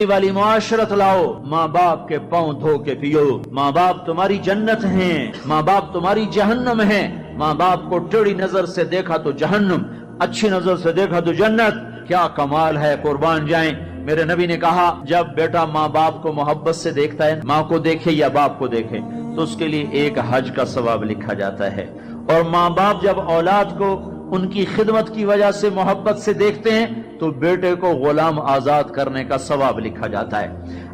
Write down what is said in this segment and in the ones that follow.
والی معاشرت لاؤ، ماں باپ کے پاؤں دھو کے پیو۔ ماں باپ تمہاری جنت ہیں، ماں باپ تمہاری جہنم ہیں۔ ماں باپ کو ٹیڑھی نظر سے دیکھا تو جہنم، اچھی نظر سے دیکھا تو جنت۔ کیا کمال ہے، قربان جائیں۔ میرے نبی نے کہا جب بیٹا ماں باپ کو محبت سے دیکھتا ہے، ماں کو دیکھے یا باپ کو دیکھے، تو اس کے لیے ایک حج کا ثواب لکھا جاتا ہے۔ اور ماں باپ جب اولاد کو ان کی خدمت کی وجہ سے محبت سے دیکھتے ہیں تو بیٹے کو غلام آزاد کرنے کا ثواب لکھا جاتا ہے۔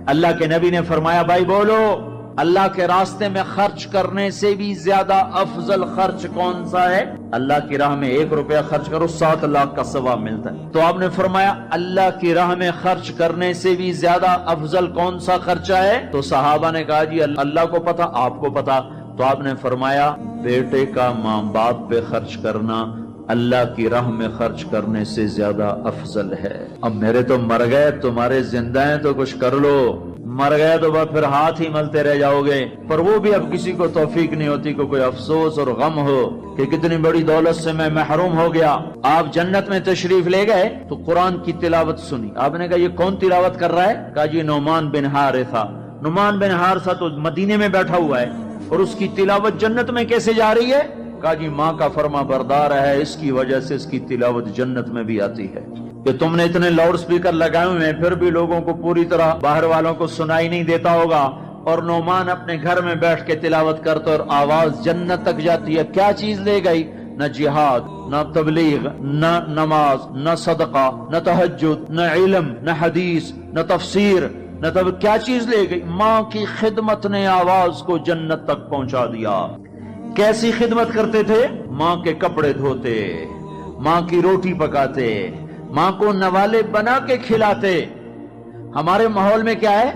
اللہ کے نبی نے فرمایا بھائی بولو، اللہ کے راستے میں خرچ کرنے سے بھی زیادہ افضل خرچ کون سا ہے؟ اللہ کی راہ میں 1 روپیہ خرچ کرو 7 لاکھ کا ثواب ملتا ہے۔ تو آپ نے فرمایا اللہ کی راہ میں خرچ کرنے سے بھی زیادہ افضل کون سا خرچہ ہے؟ تو صحابہ نے کہا جی اللہ کو پتا، آپ کو پتا۔ تو آپ نے فرمایا بیٹے کا ماں باپ پہ خرچ کرنا اللہ کی راہ میں خرچ کرنے سے زیادہ افضل ہے۔ اب میرے تو مر گئے، تمہارے زندہ ہیں تو کچھ کر لو، مر گئے تو بس پھر ہاتھ ہی ملتے رہ جاؤ گے۔ پر وہ بھی اب کسی کو توفیق نہیں ہوتی کہ کوئی افسوس اور غم ہو کہ کتنی بڑی دولت سے میں محروم ہو گیا۔ آپ جنت میں تشریف لے گئے تو قرآن کی تلاوت سنی، آپ نے کہا یہ کون تلاوت کر رہا ہے؟ کہا جی نعمان بن حارثہ۔ نعمان بن حارثہ تو مدینے میں بیٹھا ہوا ہے اور اس کی تلاوت جنت میں کیسے جا رہی ہے؟ کہا جی ماں کا فرما بردار ہے، اس کی وجہ سے اس کی تلاوت جنت میں بھی آتی ہے۔ کہ تم نے اتنے لاؤڈ سپیکر لگائے ہوئے ہیں پھر بھی لوگوں کو پوری طرح باہر والوں کو سنائی نہیں دیتا ہوگا، اور نعمان اپنے گھر میں بیٹھ کے تلاوت کرتا اور آواز جنت تک جاتی ہے۔ کیا چیز لے گئی؟ نہ جہاد، نہ تبلیغ، نہ نماز، نہ صدقہ، نہ تہجد، نہ علم، نہ حدیث، نہ تفسیر، نہ کیا چیز لے گئی؟ ماں کی خدمت نے آواز کو جنت تک پہنچا دیا۔ کیسی خدمت کرتے تھے؟ ماں کے کپڑے دھوتے، ماں کی روٹی پکاتے، ماں کو نوالے بنا کے کھلاتے۔ ہمارے ماحول میں کیا ہے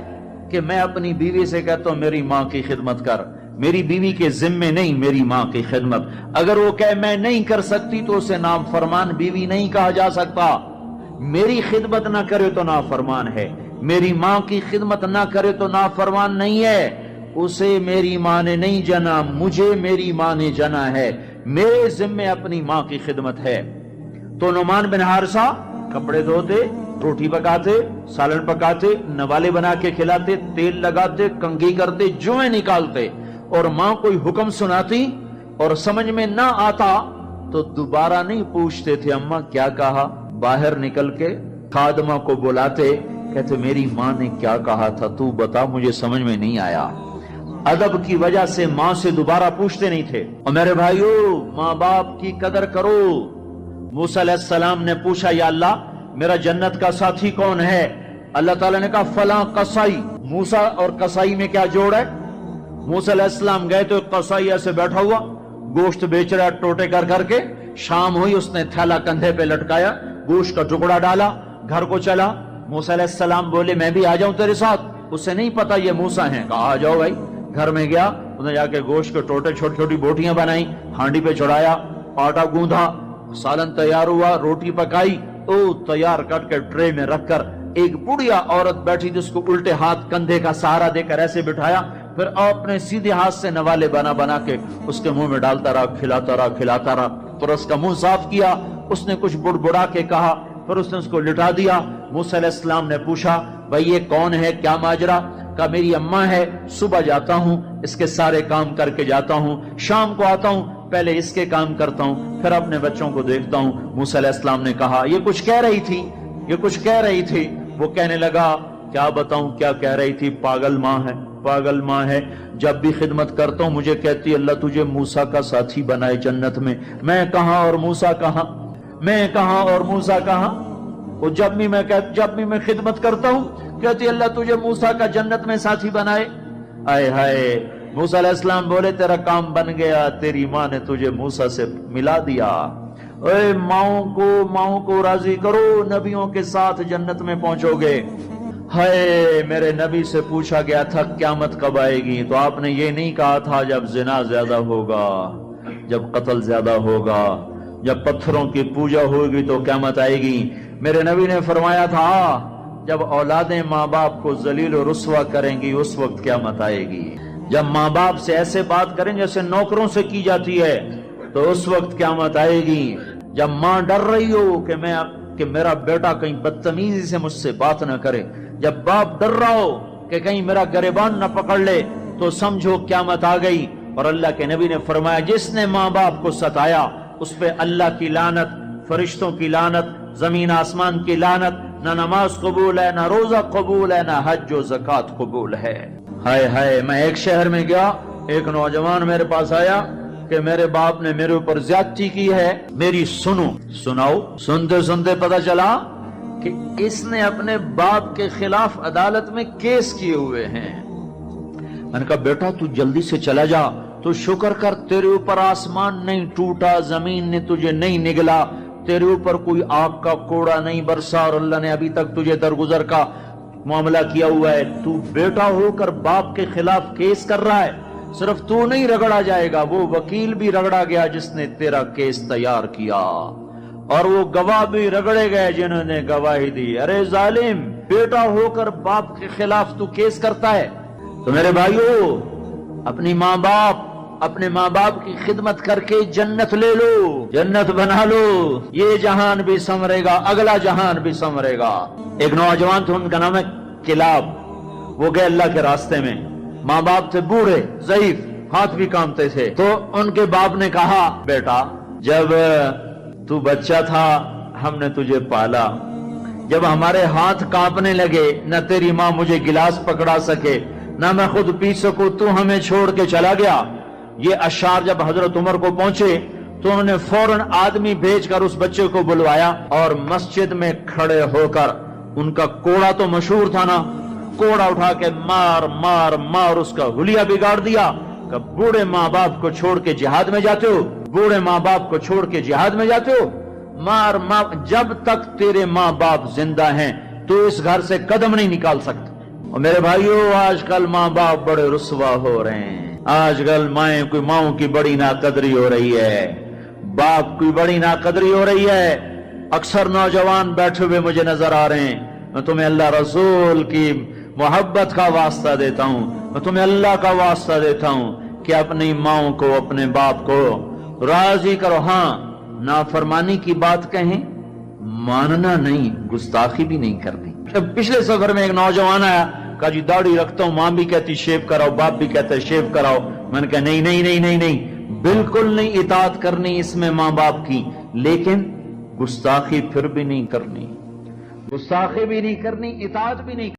کہ میں اپنی بیوی سے کہتا ہوں میری ماں کی خدمت کر، میری بیوی کے ذمے نہیں، میری ماں کی خدمت۔ اگر وہ کہے میں نہیں کر سکتی تو اسے نافرمان بیوی نہیں کہا جا سکتا۔ میری خدمت نہ کرے تو نافرمان ہے، میری ماں کی خدمت نہ کرے تو نافرمان نہیں ہے۔ اسے میری ماں نے نہیں جنا، مجھے میری ماں نے جنا ہے، میرے ذمے اپنی ماں کی خدمت ہے۔ تو نعمان بن حارثہ کپڑے دھوتے، روٹی پکاتے، سالن پکاتے، نوالے بنا کے کھلاتے، تیل لگاتے، کنگھی کرتے، جوئیں نکالتے، اور ماں کوئی حکم سناتی اور سمجھ میں نہ آتا تو دوبارہ نہیں پوچھتے تھے اماں کیا کہا، باہر نکل کے خادمہ کو بلاتے، کہتے میری ماں نے کیا کہا تھا تو بتا، مجھے سمجھ میں نہیں آیا۔ ادب کی وجہ سے ماں سے دوبارہ پوچھتے نہیں تھے۔ اور میرے بھائیو ماں باپ کی قدر کرو۔ موسیٰ علیہ السلام نے پوچھا یا اللہ میرا جنت کا ساتھی کون ہے؟ اللہ تعالیٰ نے کہا فلاں قصائی۔ موسیٰ اور قصائی میں کیا جوڑ ہے؟ موسیٰ علیہ السلام گئے تو قصائی ایسے بیٹھا ہوا گوشت بیچ رہا ٹوٹے کر کر کے۔ شام ہوئی، اس نے تھیلا کندھے پہ لٹکایا، گوشت کا ٹکڑا ڈالا، گھر کو چلا۔ موسیٰ علیہ السلام بولے میں بھی آ جاؤں تیرے ساتھ؟ اسے نہیں پتا یہ موسیٰ ہیں، کہا آ جاؤ بھائی۔ گھر میں گیا، انہوں نے جا کے گوشت کے ٹوٹے چھوٹی چھوٹی بوٹیاں بنائی، ہانڈی پہ چڑھایا، آٹا گوندھا، سالن تیار ہوا، روٹی پکائی، تیار کر کے ٹرے میں رکھ کر ایک بڑھیا عورت بیٹھی جس کو الٹے ہاتھ کندھے کا سہارا دے کر ایسے بٹھایا، پھر اپنے سیدھے ہاتھ سے نوالے بنا بنا کے اس کے منہ میں ڈالتا رہا، کھلاتا رہا کھلاتا رہا، پھر اس کا منہ صاف کیا، اس نے کچھ بڑبڑا کے کہا، پھر اس نے اس کو لٹا دیا۔ موسیٰ علیہ السلام نے پوچھا بھائی یہ کون ہے، کیا ماجرا؟ کہا میری اماں ہے، صبح جاتا ہوں اس کے سارے کام کر کے جاتا ہوں، شام کو آتا ہوں پہلے اس کے کام کرتا ہوں پھر اپنے بچوں کو دیکھتا ہوں۔ موسیٰ علیہ السلام نے کہا یہ کچھ کہہ رہی تھی، یہ کچھ کہہ رہی تھی۔ وہ کہنے لگا کیا بتاؤں کیا کہہ رہی تھی؟ پاگل ماں ہے، پاگل ماں ہے، جب بھی خدمت کرتا ہوں مجھے کہتی اللہ تجھے موسیٰ کا ساتھی بنائے جنت میں۔ میں کہاں اور موسیٰ کہاں، میں کہاں اور موسیٰ کہاں؟ وہ جب بھی میں خدمت کرتا ہوں کہتی اللہ تجھے موسیٰ کا جنت میں ساتھی بنائے۔ آئے ہائے، موسیٰ علیہ السلام بولے تیرا کام بن گیا، تیری ماں نے تجھے موسیٰ سے ملا دیا۔ اے ماؤں کو راضی کرو، نبیوں کے ساتھ جنت میں پہنچو گے۔ ہائے میرے نبی سے پوچھا گیا تھا قیامت کب آئے گی، تو آپ نے یہ نہیں کہا تھا جب زنا زیادہ ہوگا، جب قتل زیادہ ہوگا، جب پتھروں کی پوجا ہوگی تو قیامت آئے گی۔ میرے نبی نے فرمایا تھا جب اولادیں ماں باپ کو ذلیل و رسوا کریں گی اس وقت قیامت آئے گی، جب ماں باپ سے ایسے بات کریں جیسے نوکروں سے کی جاتی ہے تو اس وقت قیامت آئے گی، جب ماں ڈر رہی ہو کہ میرا بیٹا کہیں بدتمیزی سے مجھ سے بات نہ کرے، جب باپ ڈر رہا ہو کہ کہیں میرا گریبان نہ پکڑ لے تو سمجھو قیامت آ گئی. اور اللہ کے نبی نے فرمایا جس نے ماں باپ کو ستایا اس پہ اللہ کی لعنت، فرشتوں کی لعنت، زمین آسمان کی لعنت، نہ نماز قبول ہے، نہ روزہ قبول ہے، نہ حج و زکوٰۃ قبول ہے. ہائے ہائے، میں ایک شہر میں گیا، ایک نوجوان میرے پاس آیا کہ میرے باپ نے میرے اوپر زیادتی کی ہے، میری سناؤ. سنتے سنتے پتہ چلا کہ اس نے اپنے باپ کے خلاف عدالت میں کیس کیے ہوئے ہیں. میں نے کہا بیٹا تو جلدی سے چلا جا، تو شکر کر تیرے اوپر آسمان نہیں ٹوٹا، زمین نے تجھے نہیں نگلا، تیرے اوپر کوئی آگ کا کوڑا نہیں برسا، اور اللہ نے ابھی تک تجھے درگزر کا معاملہ کیا ہوا ہے. تو بیٹا ہو کر باپ کے خلاف کیس کر رہا ہے. صرف تو نہیں رگڑا جائے گا، وہ وکیل بھی رگڑا گیا جس نے تیرا کیس تیار کیا، اور وہ گواہ بھی رگڑے گئے جنہوں نے گواہی دی. ارے ظالم، بیٹا ہو کر باپ کے خلاف تو کیس کرتا ہے. تو میرے بھائیو، اپنے ماں باپ کی خدمت کر کے جنت لے لو، جنت بنا لو. یہ جہان بھی سنورے گا، اگلا جہان بھی سنورے گا. ایک نوجوان تھے، ان کا نام ہے کلاب. وہ گئے اللہ کے راستے میں. ماں باپ تھے بوڑھے، ضعیف، ہاتھ بھی کامتے تھے. تو ان کے باپ نے کہا بیٹا جب تو بچہ تھا ہم نے تجھے پالا، جب ہمارے ہاتھ کانپنے لگے نہ تیری ماں مجھے گلاس پکڑا سکے نہ میں خود پی سکوں، تو ہمیں چھوڑ کے چلا گیا. یہ اشعار جب حضرت عمر کو پہنچے تو انہوں نے فوراً آدمی بھیج کر اس بچے کو بلوایا اور مسجد میں کھڑے ہو کر، ان کا کوڑا تو مشہور تھا نا، کوڑا اٹھا کے مار مار مار اس کا حلیہ بگاڑ دیا. کہ بوڑھے ماں باپ کو چھوڑ کے جہاد میں جاتے ہو، بوڑھے ماں باپ کو چھوڑ کے جہاد میں جاتے ہو، مار مار. جب تک تیرے ماں باپ زندہ ہیں تو اس گھر سے قدم نہیں نکال سکتے. اور میرے بھائیو، آج کل ماں باپ بڑے رسوا ہو رہے ہیں. آج کل ماؤں کی بڑی ناقدری ہو رہی ہے، باپ کی بڑی ناقدری ہو رہی ہے. اکثر نوجوان بیٹھے ہوئے مجھے نظر آ رہے ہیں. میں تمہیں اللہ رسول کی محبت کا واسطہ دیتا ہوں، میں تمہیں اللہ کا واسطہ دیتا ہوں کہ اپنی ماؤں کو، اپنے باپ کو راضی کرو. ہاں، نافرمانی کی بات کہیں، ماننا نہیں، گستاخی بھی نہیں کرنی. پچھلے سفر میں ایک نوجوان آیا، کہا جی داڑھی رکھتا ہوں، ماں بھی کہتی شیو کراؤ، باپ بھی کہتا ہے شیو کراؤ. میں نے کہا نہیں نہیں نہیں نہیں نہیں، بالکل نہیں اطاعت کرنی اس میں ماں باپ کی، لیکن گستاخی پھر بھی نہیں کرنی، گستاخی بھی نہیں کرنی، اطاعت بھی نہیں کرنی.